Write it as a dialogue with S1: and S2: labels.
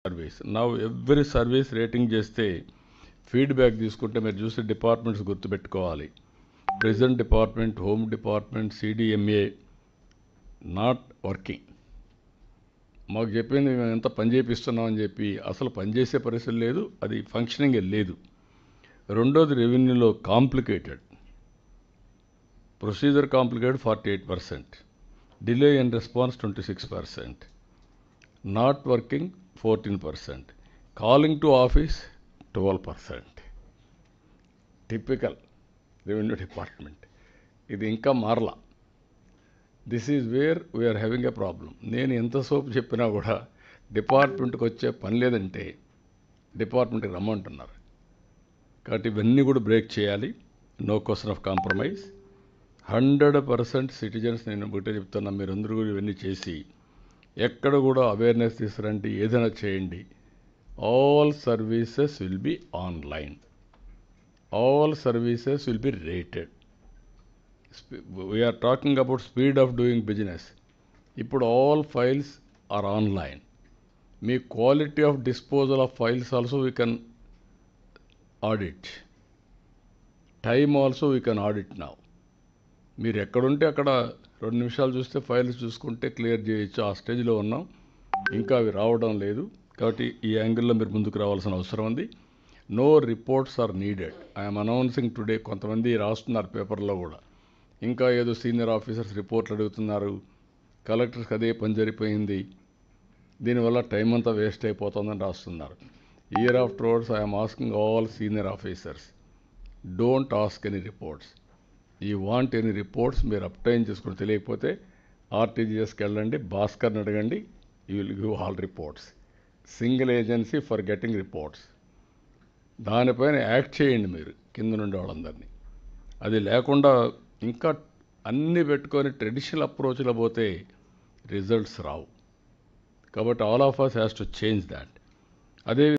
S1: Service now every service rating చేస్తే feedback తీసుకుంటే మీరు చూసే డిపార్ట్మెంట్స్ గుర్తుపెట్టుకోవాలి. Present department, home department, CDMA not working. మాకు చెప్పింది మేము ఎంత పని చేపిస్తున్నామని చెప్పి అసలు పనిచేసే పరిస్థితి లేదు, అది ఫంక్షనింగే లేదు. రెండోది రెవెన్యూలో complicated procedure, complicated 48%, delay in response 26%, not working 14%, calling to office 12%. Typical revenue department. ఇది ఇంకా మారలా. This is where we're having a problem. నేను ఎంతసేపు చెప్పినా కూడా డిపార్ట్మెంట్కి వచ్చే పని లేదంటే డిపార్ట్మెంట్కి రమ్మంటున్నారు. కాబట్టి ఇవన్నీ కూడా బ్రేక్ చేయాలి. No question of compromise. 100% citizens, నేను ఒకటే చెప్తున్నా, మీరందరూ కూడా ఇవన్నీ చేసి ఎక్కడ కూడా అవేర్నెస్ తీసుకురండి, ఏదైనా చేయండి. All services will be online, all services will be rated. We're talking about speed of doing business. ఇప్పుడు ఆల్ ఫైల్స్ ఆర్ ఆన్లైన్. మీ quality of disposal of files also we can audit. Time also we can audit now. మీరు ఎక్కడుంటే అక్కడ 2 నిమిషాలు చూస్తే files చూసుకుంటే clear చేయొచ్చు. ఆ స్టేజ్లో ఉన్నాం. ఇంకా అవి రావడం లేదు. కాబట్టి ఈ యాంగిల్లో మీరు ముందుకు రావాల్సిన అవసరం ఉంది. No reports are needed. I'm announcing today. కొంతమంది రాస్తున్నారు పేపర్లో కూడా, ఇంకా ఏదో సీనియర్ ఆఫీసర్స్ రిపోర్ట్లు అడుగుతున్నారు, కలెక్టర్స్కి అదే పని జరిపోయింది, దీనివల్ల టైం అంతా వేస్ట్ అయిపోతుందని రాస్తున్నారు. Year after words I'm asking all senior officers, don't ask any reports. You want any reports, మీరు అప్టైన్ చేసుకుని తెలియకపోతే ఆర్టీజీఎస్కి వెళ్ళండి, భాస్కర్ని అడగండి, you will give all reports. Single agency for getting reports. దానిపైన యాక్ట్ చేయండి మీరు కింద నుండి వాళ్ళందరినీ. అది లేకుండా ఇంకా అన్నీ పెట్టుకొని ట్రెడిషనల్ అప్రోచ్లో పోతే రిజల్ట్స్ రావు. కాబట్టి all of us has to change that. అదే